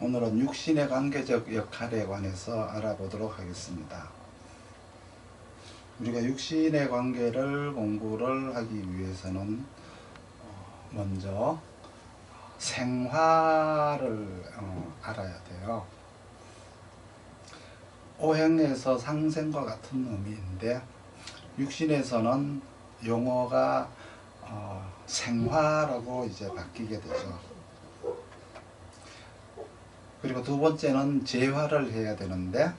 오늘은 육신의 관계적 역할에 관해서 알아보도록 하겠습니다. 우리가 육신의 관계를 공부를 하기 위해서는 먼저 생화를 알아야 돼요. 오행에서 상생과 같은 의미인데 육신에서는 용어가 생화라고 이제 바뀌게 되죠. 그리고 두 번째는 재화를 해야 되는데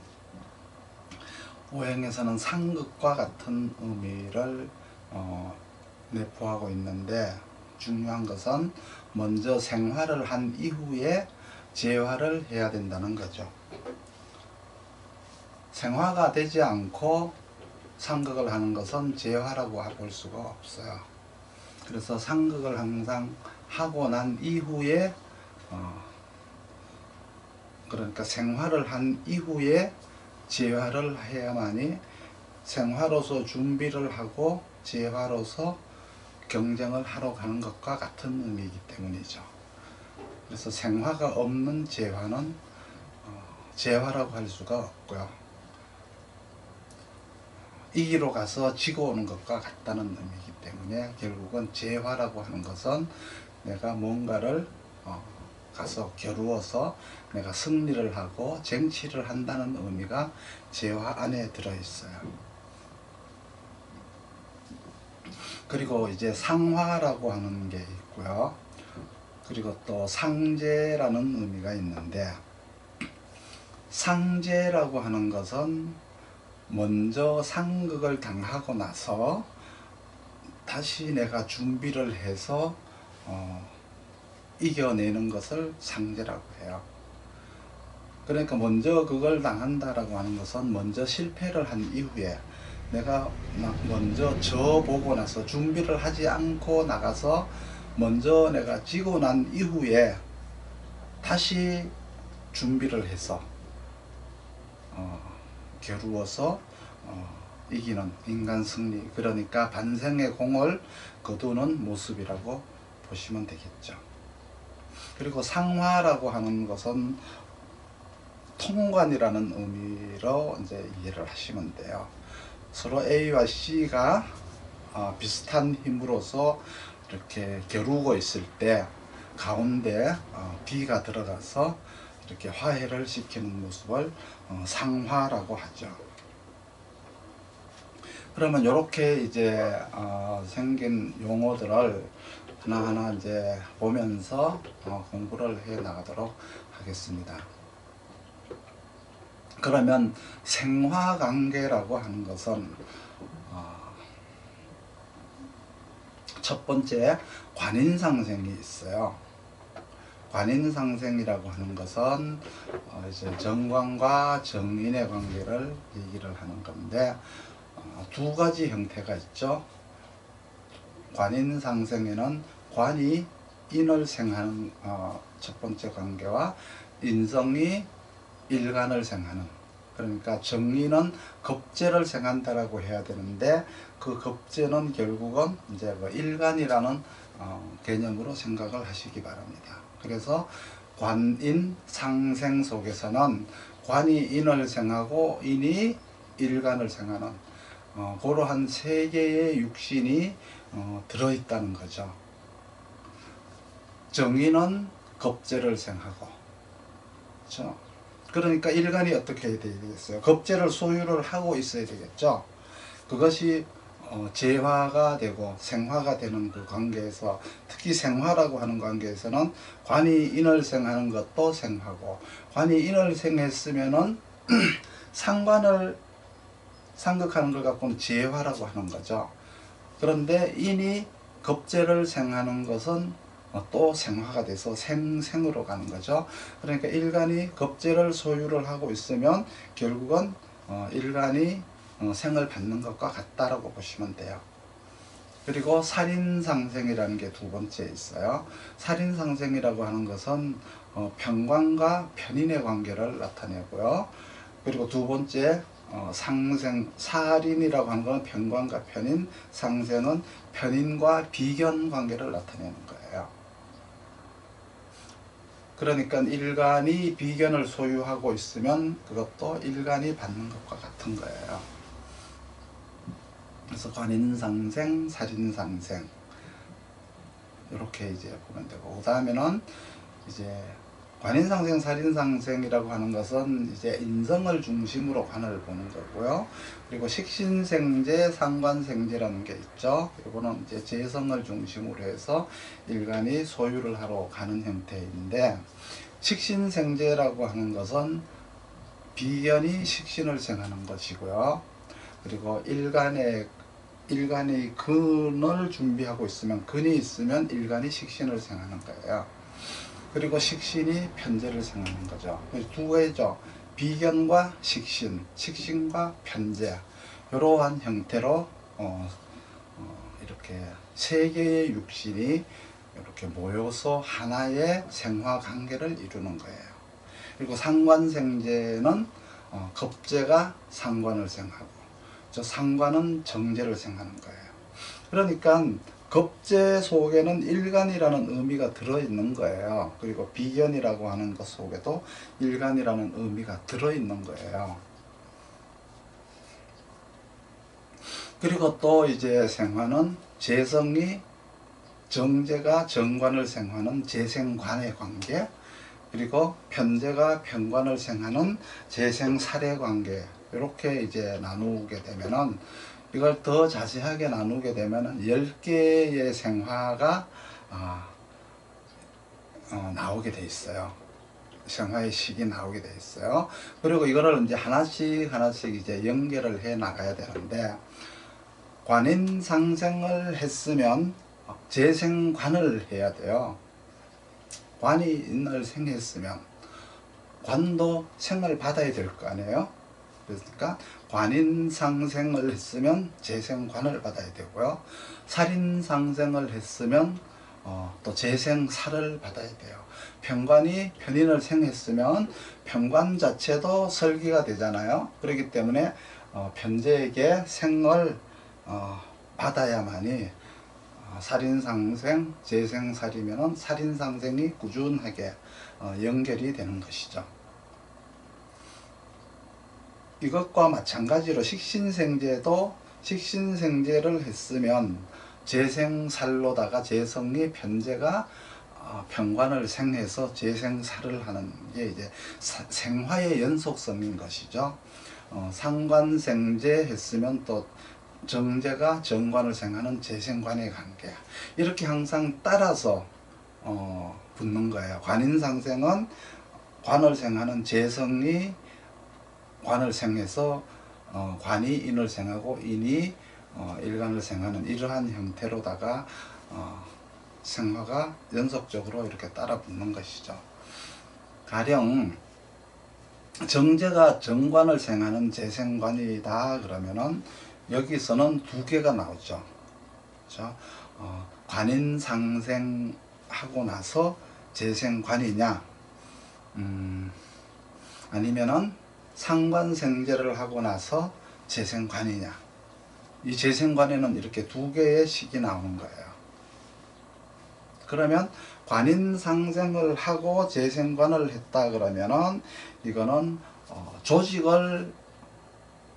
오행에서는 상극과 같은 의미를 내포하고 있는데 중요한 것은 먼저 생화를 한 이후에 재화를 해야 된다는 거죠. 생화가 되지 않고 상극을 하는 것은 재화라고 볼 수가 없어요. 그래서 상극을 항상 하고 난 이후에 그러니까 생화를 한 이후에 재화를 해야만이 생화로서 준비를 하고 재화로서 경쟁을 하러 가는 것과 같은 의미이기 때문이죠. 그래서 생화가 없는 재화는 재화라고 할 수가 없고요. 이기로 가서 지고 오는 것과 같다는 의미이기 때문에 결국은 재화라고 하는 것은 내가 뭔가를 가서 겨루어서 내가 승리를 하고 쟁취를 한다는 의미가 재화 안에 들어있어요. 그리고 이제 상화라고 하는 게 있고요. 그리고 또 상재라는 의미가 있는데 상재라고 하는 것은 먼저 상극을 당하고 나서 다시 내가 준비를 해서 이겨내는 것을 상재라고 해요. 그러니까 먼저 그걸 당한다라고 하는 것은 먼저 실패를 한 이후에 내가 먼저 져보고 나서 준비를 하지 않고 나가서 먼저 내가 지고 난 이후에 다시 준비를 해서 겨루어서 이기는 인간 승리, 그러니까 반생의 공을 거두는 모습이라고 보시면 되겠죠. 그리고 상화라고 하는 것은 통관이라는 의미로 이제 이해를 하시면 돼요. 서로 A와 C가 비슷한 힘으로서 이렇게 겨루고 있을 때 가운데 B가 들어가서 이렇게 화해를 시키는 모습을 상화라고 하죠. 그러면 이렇게 이제 생긴 용어들을 하나하나 이제 보면서 공부를 해 나가도록 하겠습니다. 그러면 생화관계라고 하는 것은 첫 번째 관인상생이 있어요. 관인상생이라고 하는 것은 이제 정관과 정인의 관계를 얘기를 하는 건데 두 가지 형태가 있죠. 관인상생에는 관이 인을 생하는 첫 번째 관계와 인성이 일간을 생하는, 그러니까 정인은 겁재를 생한다라고 해야 되는데 그 겁재는 결국은 이제 일간이라는 개념으로 생각을 하시기 바랍니다. 그래서 관인 상생 속에서는 관이 인을 생하고 인이 일간을 생하는 그러한 세 개의 육신이 들어있다는 거죠. 정인은 겁재를 생하고, 그렇죠? 그러니까 일간이 어떻게 해야 되겠어요? 겁재를 소유를 하고 있어야 되겠죠. 그것이 재화가 되고 생화가 되는 그 관계에서, 특히 생화라고 하는 관계에서는 관이 인을 생하는 것도 생화고, 관이 인을 생했으면은 상관을 상극하는 걸 갖고는 재화라고 하는 거죠. 그런데 인이 겁재를 생하는 것은 또 생화가 돼서 생으로 가는 거죠. 그러니까 일간이 겁재를 소유를 하고 있으면 결국은 일간이 생을 받는 것과 같다라고 보시면 돼요. 그리고 살인상생이라는 게 두 번째 있어요. 살인상생이라고 하는 것은 편관과 편인의 관계를 나타내고요. 그리고 두 번째 상생, 살인이라고 하는 건 편관과 편인, 상생은 편인과 비견 관계를 나타내는 거예요. 그러니까 일간이 비견을 소유하고 있으면 그것도 일간이 받는 것과 같은 거예요. 그래서 관인상생, 살인상생 이렇게 이제 보면 되고, 그 다음에는 이제 관인상생, 살인상생이라고 하는 것은 이제 인성을 중심으로 관을 보는 거고요. 그리고 식신생제, 상관생제라는 게 있죠. 이거는 이제 재성을 중심으로 해서 일간이 소유를 하러 가는 형태인데, 식신생제라고 하는 것은 비견이 식신을 생하는 것이고요. 그리고 일간의 근을 준비하고 있으면, 근이 있으면 일간이 식신을 생하는 거예요. 그리고 식신이 편제를 생하는 거죠. 두 개죠. 비견과 식신, 식신과 편제, 이러한 형태로 이렇게 세 개의 육신이 이렇게 모여서 하나의 생화 관계를 이루는 거예요. 그리고 상관생제는 겁제가 상관을 생하고, 저 상관은 정제를 생하는 거예요. 그러니까 겁제 속에는 일간이라는 의미가 들어있는 거예요. 그리고 비견이라고 하는 것 속에도 일간이라는 의미가 들어있는 거예요. 그리고 또 이제 생화는 재성이 정제가 정관을 생하는 재생관의 관계, 그리고 편제가 편관을 생하는 재생살의 관계, 이렇게 이제 나누게 되면은, 이걸 더 자세하게 나누게 되면은 10개의 생화가 나오게 돼 있어요. 생화의 식이 나오게 돼 있어요. 그리고 이거를 이제 하나씩 이제 연결을 해 나가야 되는데, 관인상생을 했으면 재생관을 해야 돼요. 관인을 생했으면 관도 생을 받아야 될 거 아니에요. 그러니까 관인상생을 했으면 재생관을 받아야 되고요. 살인상생을 했으면 또 재생살을 받아야 돼요. 편관이 편인을 생했으면 편관 자체도 설기가 되잖아요. 그렇기 때문에 편제에게 생을 받아야만이 살인상생, 재생살이면 살인상생이 꾸준하게 연결이 되는 것이죠. 이것과 마찬가지로 식신생제도 식신생제를 했으면 재생살로다가 재성이 편제가 편관을 생해서 재생살을 하는 게 이제 생화의 연속성인 것이죠. 상관생제 했으면 또 정제가 정관을 생하는 재생관의 관계, 이렇게 항상 따라서 붙는 거예요. 관인상생은 관을 생하는 재성이 관을 생해서 관이 인을 생하고 인이 일간을 생하는 이러한 형태로다가 생화가 연속적으로 이렇게 따라 붙는 것이죠. 가령 정제가 정관을 생하는 재생관이다 그러면은 여기서는 두 개가 나오죠. 그렇죠? 관인상생하고 나서 재생관이냐, 아니면은 상관생제를 하고 나서 재생관이냐. 이 재생관에는 이렇게 두 개의 식이 나오는 거예요. 그러면 관인상생을 하고 재생관을 했다 그러면은 이거는 조직을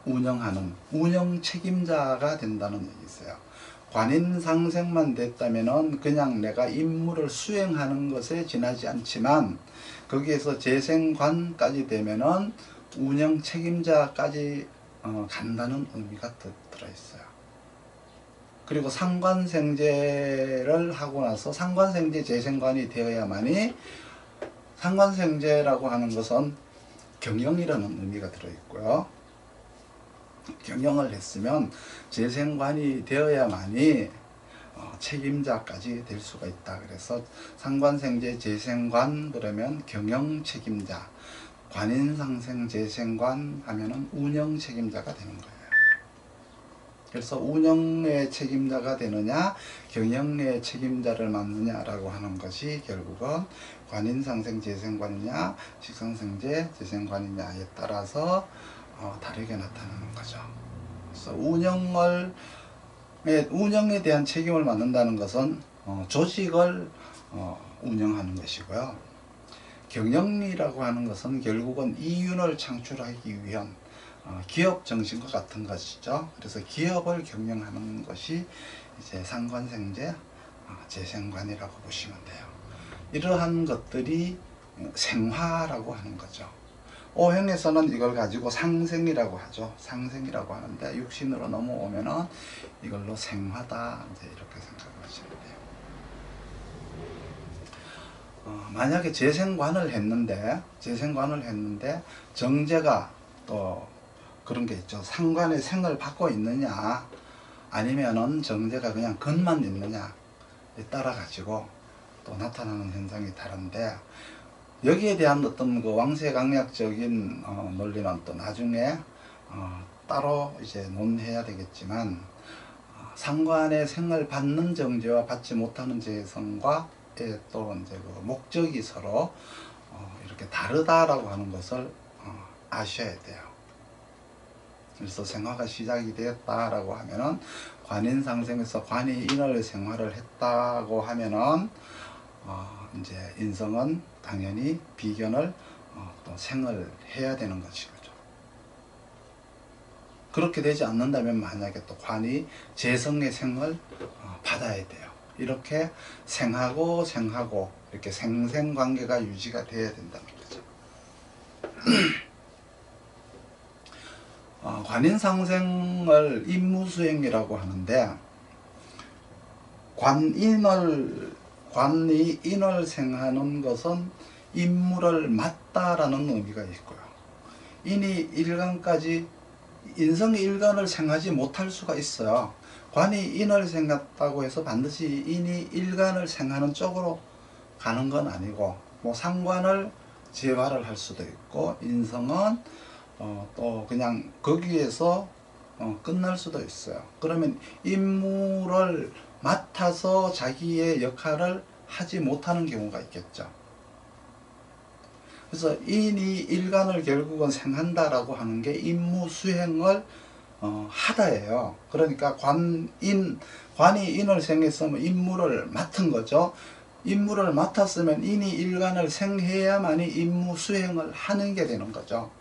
운영하는 운영 책임자가 된다는 얘기 있어요. 관인상생만 됐다면은 그냥 내가 임무를 수행하는 것에 지나지 않지만, 거기에서 재생관까지 되면은 운영 책임자까지 간다는 의미가 들어있어요. 그리고 상관생제를 하고 나서 상관생제 재생관이 되어야만이, 상관생제라고 하는 것은 경영이라는 의미가 들어있고요. 경영을 했으면 재생관이 되어야만이 책임자까지 될 수가 있다. 그래서 상관생제 재생관 그러면 경영 책임자, 관인상생 재생관 하면은 운영 책임자가 되는 거예요. 그래서 운영의 책임자가 되느냐 경영의 책임자를 맡느냐라고 하는 것이 결국은 관인상생 재생관이냐 식상생제 재생관이냐에 따라서 다르게 나타나는 거죠. 그래서 운영에 대한 책임을 맡는다는 것은 조직을 운영하는 것이고요. 경영리라고 하는 것은 결국은 이윤을 창출하기 위한 기업 정신과 같은 것이죠. 그래서 기업을 경영하는 것이 이제 상관생제 재생관이라고 보시면 돼요. 이러한 것들이 생화라고 하는 거죠. 오행에서는 이걸 가지고 상생이라고 하죠. 상생이라고 하는데 육신으로 넘어오면은 이걸로 생화다 이제 이렇게 생각하시면 돼요. 만약에 재생관을 했는데 정제가 또 그런 게 있죠. 상관의 생을 받고 있느냐 아니면은 정제가 그냥 근만 있느냐에 따라 가지고 또 나타나는 현상이 다른데, 여기에 대한 어떤 그 왕세강약적인 논리는 또 나중에 따로 이제 논해야 되겠지만, 상관의 생을 받는 정제와 받지 못하는 재성과 또 이제 그 목적이 서로 이렇게 다르다라고 하는 것을 아셔야 돼요. 그래서 생화가 시작이 되었다라고 하면은 관인상생에서 관이 인을 생화를 했다고 하면은 이제 인성은 당연히 비견을 또 생을 해야 되는 것이죠. 그렇게 되지 않는다면 만약에 또 관이 재성의 생을 받아야 돼요. 이렇게 생하고 이렇게 생생관계가 유지가 돼야 된다는 거죠. 관인상생을 임무수행이라고 하는데, 관이 인을 생하는 것은 임무를 맡다라는 의미가 있고요. 인이 일간까지 인성의 일간을 생하지 못할 수가 있어요. 관이 인을 생했다고 해서 반드시 인이 일간을 생하는 쪽으로 가는 건 아니고, 뭐 상관을 재화를 할 수도 있고, 인성은 또 그냥 거기에서 끝날 수도 있어요. 그러면 임무를 맡아서 자기의 역할을 하지 못하는 경우가 있겠죠. 그래서 인이 일간을 결국은 생한다라고 하는 게 임무 수행을 하다예요. 그러니까 관이 인을 생했으면 임무를 맡은 거죠. 임무를 맡았으면 인이 일간을 생해야만이 임무 수행을 하는 게 되는 거죠.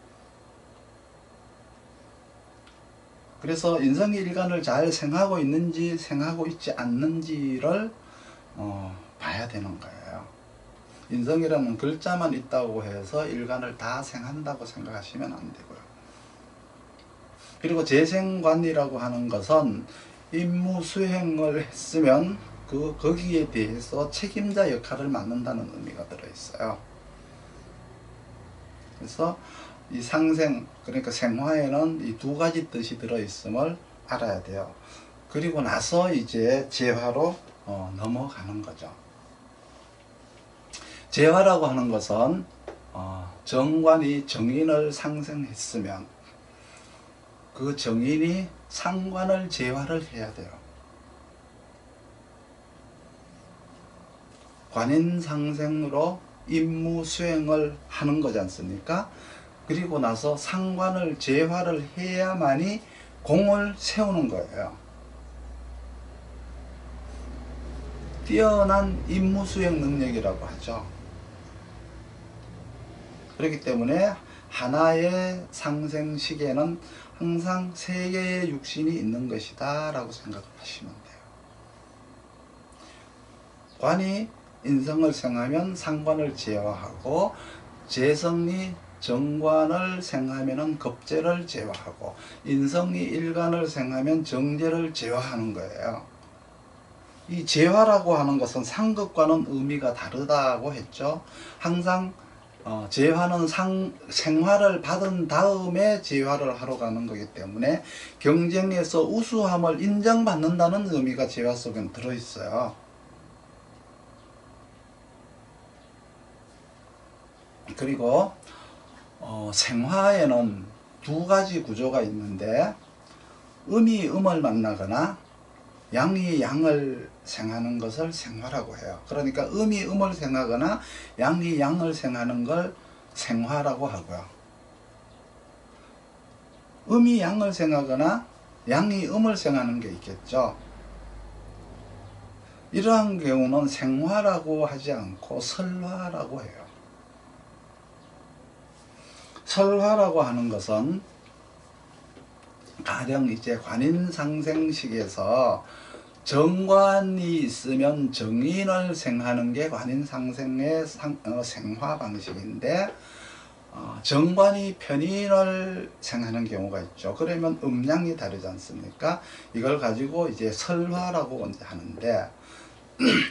그래서 인성이 일간을 잘 생하고 있는지 생하고 있지 않는지를 봐야 되는 거예요. 인성이라는 글자만 있다고 해서 일간을 다 생한다고 생각하시면 안 되고요. 그리고 재생관이라고 하는 것은 임무 수행을 했으면 거기에 대해서 책임자 역할을 맡는다는 의미가 들어있어요. 그래서 이 상생, 그러니까 생화에는 이 두 가지 뜻이 들어있음을 알아야 돼요. 그리고 나서 이제 재화로 넘어가는 거죠. 재화라고 하는 것은 정관이 정인을 상생했으면 그 정인이 상관을 재화를 해야 돼요. 관인상생으로 임무 수행을 하는 거지 않습니까? 그리고 나서 상관을 재화를 해야만이 공을 세우는 거예요. 뛰어난 임무 수행 능력이라고 하죠. 그렇기 때문에 하나의 상생식에는 항상 세 개의 육신이 있는 것이다 라고 생각하시면 돼요. 관이 인성을 생하면 상관을 제화하고, 재성이 정관을 생하면 겁재를 제화하고, 인성이 일간을 생하면 정제를 제화하는 거예요. 이 제화라고 하는 것은 상급과는 의미가 다르다고 했죠. 항상 재화는 생화를 받은 다음에 재화를 하러 가는 거기 때문에 경쟁에서 우수함을 인정받는다는 의미가 재화 속에 들어있어요. 그리고 생화에는 두 가지 구조가 있는데, 음이 음을 만나거나 양이 양을 생하는 것을 생화라고 해요. 그러니까 음이 음을 생하거나 양이 양을 생하는 걸 생화라고 하고요. 음이 양을 생하거나 양이 음을 생하는 게 있겠죠. 이러한 경우는 생화라고 하지 않고 설화라고 해요. 설화라고 하는 것은 가령 이제 관인상생식에서 정관이 있으면 정인을 생하는 게 관인상생의 생화 방식인데, 정관이 편인을 생하는 경우가 있죠. 그러면 음양이 다르지 않습니까? 이걸 가지고 이제 설화라고 하는데,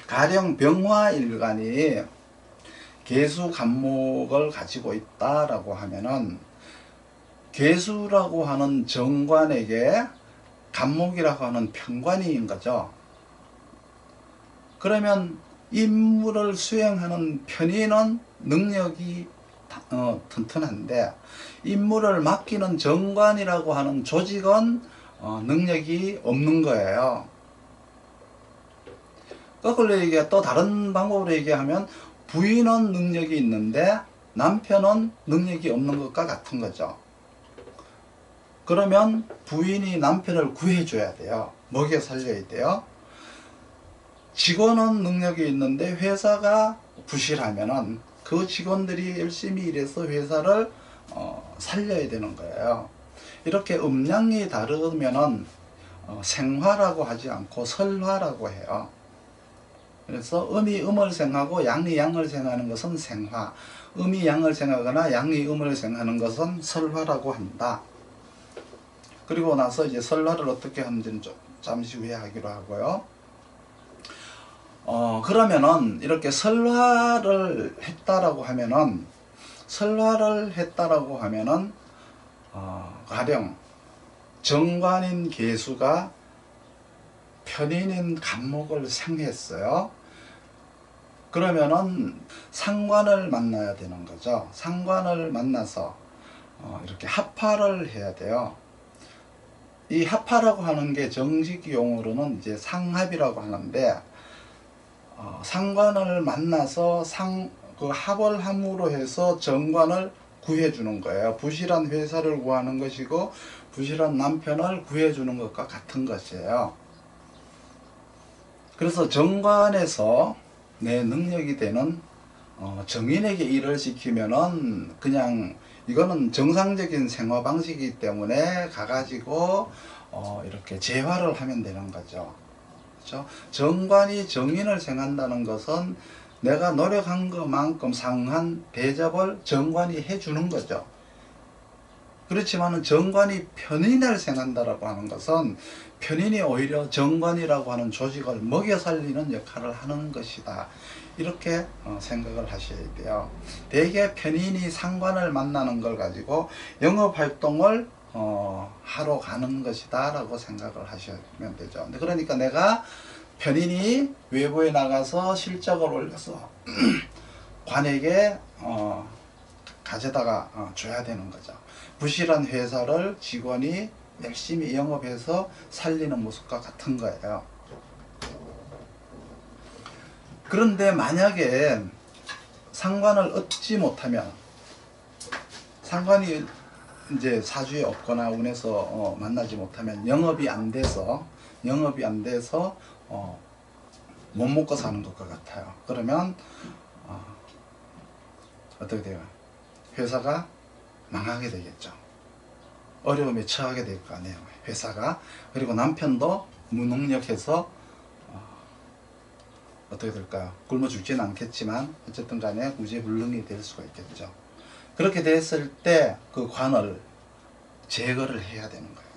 가령 병화일간이 계수 간목을 가지고 있다라고 하면은 계수라고 하는 정관에게 간목이라고 하는 편관이인 거죠. 그러면 임무를 수행하는 편인은 능력이 튼튼한데, 임무를 맡기는 정관이라고 하는 조직은 능력이 없는 거예요. 거꾸로 얘기해, 또 다른 방법으로 얘기하면 부인은 능력이 있는데 남편은 능력이 없는 것과 같은 거죠. 그러면 부인이 남편을 구해줘야 돼요. 먹여 살려야 돼요. 직원은 능력이 있는데 회사가 부실하면은 그 직원들이 열심히 일해서 회사를 살려야 되는 거예요. 이렇게 음양이 다르면은 생화라고 하지 않고 설화라고 해요. 그래서 음이 음을 생하고 양이 양을 생하는 것은 생화, 음이 양을 생하거나 양이 음을 생하는 것은 설화라고 한다. 그리고 나서 이제 설화를 어떻게 하는지는 좀 잠시 후에 하기로 하고요. 그러면은 이렇게 설화를 했다라고 하면은 가령 정관인 계수가 편인인 간목을 생했어요. 그러면은 상관을 만나야 되는 거죠. 상관을 만나서 이렇게 합파를 해야 돼요. 이 합파라고 하는 게 정식 용어로는 이제 상합이라고 하는데, 상관을 만나서 그 합을 함으로 해서 정관을 구해주는 거예요. 부실한 회사를 구하는 것이고 부실한 남편을 구해주는 것과 같은 것이에요. 그래서 정관에서 내 능력이 되는 정인에게 일을 시키면은 그냥 이거는 정상적인 생활 방식이기 때문에 가가지고 이렇게 재활을 하면 되는 거죠. 그렇죠? 정관이 정인을 생한다는 것은 내가 노력한 것만큼 상한 대접을 정관이 해주는 거죠. 그렇지만 정관이 편인을 생한다라고 하는 것은 편인이 오히려 정관이라고 하는 조직을 먹여 살리는 역할을 하는 것이다. 이렇게 생각을 하셔야 돼요. 대개 편인이 상관을 만나는 걸 가지고 영업활동을 하러 가는 것이다 라고 생각을 하시면 되죠. 그러니까 내가 편인이 외부에 나가서 실적을 올려서 관에게 가져다가 줘야 되는 거죠. 부실한 회사를 직원이 열심히 영업해서 살리는 모습과 같은 거예요. 그런데 만약에 상관을 얻지 못하면, 상관이 이제 사주에 없거나 운에서 만나지 못하면 영업이 안 돼서 못 먹고 사는 것과 같아요. 그러면 어떻게 돼요? 회사가 망하게 되겠죠. 어려움에 처하게 될 거 아니에요, 회사가. 그리고 남편도 무능력해서 어떻게 될까요? 굶어 죽지는 않겠지만 어쨌든 간에 무죄불능이 될 수가 있겠죠. 그렇게 됐을 때 그 관을 제거를 해야 되는 거예요.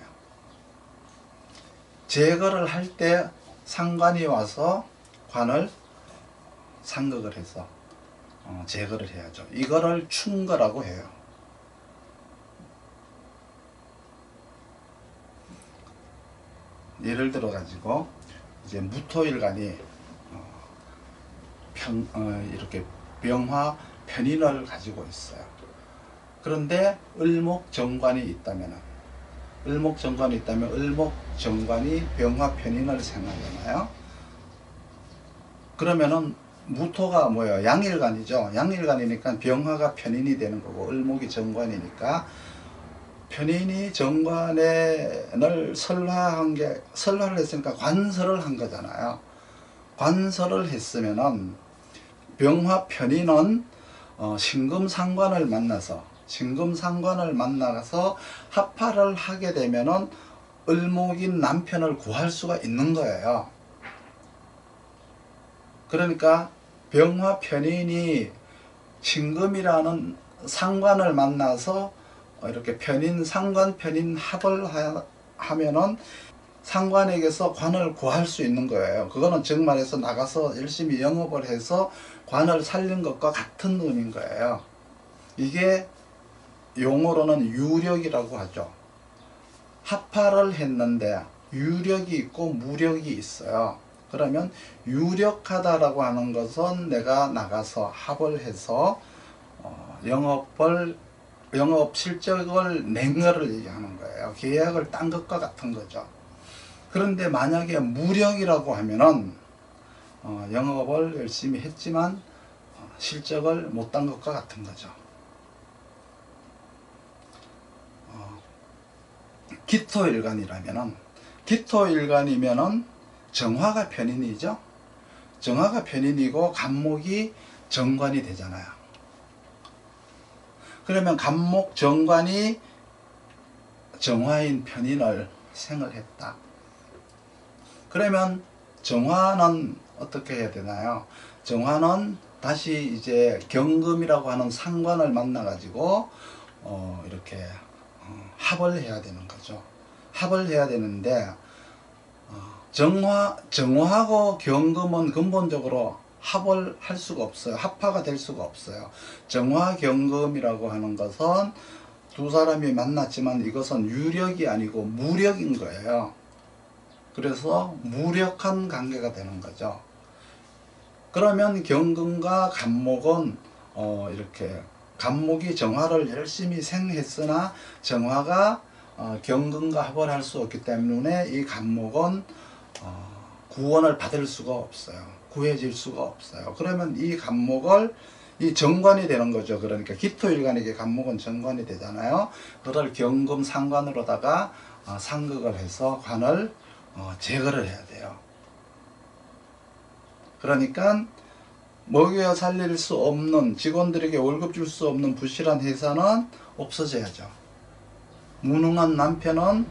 제거를 할 때 상관이 와서 관을 상극을 해서 제거를 해야죠. 이거를 충거라고 해요. 예를 들어 가지고 이제 무토일간이 이렇게 병화 편인을 가지고 있어요. 그런데 을목정관이 있다면 을목정관이 병화 편인을 생하잖아요. 그러면은 무토가 뭐예요? 양일간이죠. 양일간이니까 병화가 편인이 되는 거고 을목이 정관이니까 편인이 정관을 설화를 했으니까 관설을 한 거잖아요. 관설을 했으면은 병화 편인은 신금상관을 만나서 진금상관을 만나서 합파를 하게 되면은 을목인 남편을 구할 수가 있는 거예요. 그러니까 병화 편인이 진금이라는 상관을 만나서 이렇게 편인, 상관, 편인 합을 하면은 상관에게서 관을 구할 수 있는 거예요. 그거는 즉 말해서 나가서 열심히 영업을 해서 관을 살린 것과 같은 의미인 거예요. 이게 용어로는 유력이라고 하죠. 합파를 했는데 유력이 있고 무력이 있어요. 그러면 유력하다라고 하는 것은 내가 나가서 합을 해서 영업 실적을 낸 거를 얘기하는 거예요. 계약을 딴 것과 같은 거죠. 그런데 만약에 무력이라고 하면은 영업을 열심히 했지만 실적을 못 딴 것과 같은 거죠. 기토일간이면은 정화가 편인이죠. 정화가 편인이고 간목이 정관이 되잖아요. 그러면 간목 정관이 정화인 편인을 생을 했다. 그러면 정화는 어떻게 해야 되나요? 정화는 다시 이제 경금이라고 하는 상관을 만나 가지고 이렇게 합을 해야 되는 거죠. 합을 해야 되는데 정화하고 경금은 근본적으로 합을 할 수가 없어요. 합파가 될 수가 없어요. 정화 경금이라고 하는 것은 두 사람이 만났지만 이것은 유력이 아니고 무력인 거예요. 그래서 무력한 관계가 되는 거죠. 그러면 경금과 간목은 이렇게 간목이 정화를 열심히 생했으나 정화가 경금과 합을 할 수 없기 때문에 이 간목은 구원을 받을 수가 없어요. 구해질 수가 없어요. 그러면 이 간목을 이 정관이 되는 거죠. 그러니까 기토일간에게 간목은 정관이 되잖아요. 그걸 경금 상관으로다가 상극을 해서 관을 제거를 해야 돼요. 그러니까 먹여 살릴 수 없는, 직원들에게 월급 줄 수 없는 부실한 회사는 없어져야죠. 무능한 남편은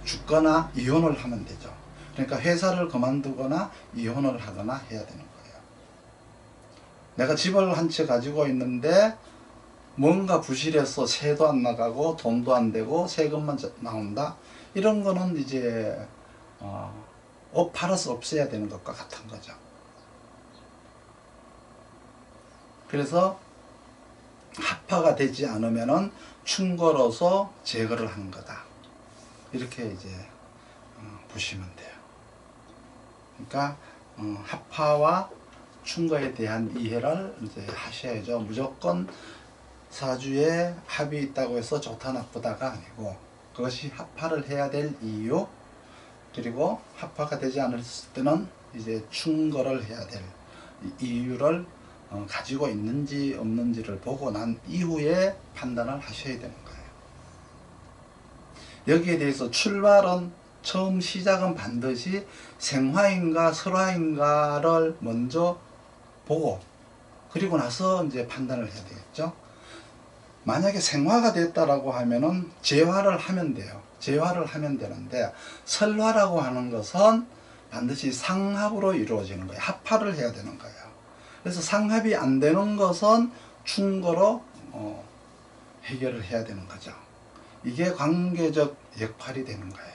죽거나 이혼을 하면 되죠. 그러니까 회사를 그만두거나 이혼을 하거나 해야 되는 거예요. 내가 집을 한 채 가지고 있는데 뭔가 부실해서 세도 안 나가고 돈도 안 되고 세금만 나온다. 이런 거는 이제 팔아서 없애야 되는 것과 같은 거죠. 그래서 합파가 되지 않으면은 충거로서 제거를 하는 거다. 이렇게 이제 보시면 돼요. 그러니까 합파와 충거에 대한 이해를 이제 하셔야죠. 무조건 사주에 합이 있다고 해서 좋다 나쁘다가 아니고 그것이 합파를 해야 될 이유, 그리고 합파가 되지 않았을 때는 이제 충거를 해야 될 이유를 가지고 있는지 없는지를 보고 난 이후에 판단을 하셔야 되는 거예요. 여기에 대해서 출발은 처음 시작은 반드시 생화인가 설화인가를 먼저 보고 그리고 나서 이제 판단을 해야 되겠죠. 만약에 생화가 됐다라고 하면은 재화를 하면 돼요. 재화를 하면 되는데 설화라고 하는 것은 반드시 상합으로 이루어지는 거예요. 합파를 해야 되는 거예요. 그래서 상합이 안 되는 것은 충거로 해결을 해야 되는 거죠. 이게 관계적 역할이 되는 거예요.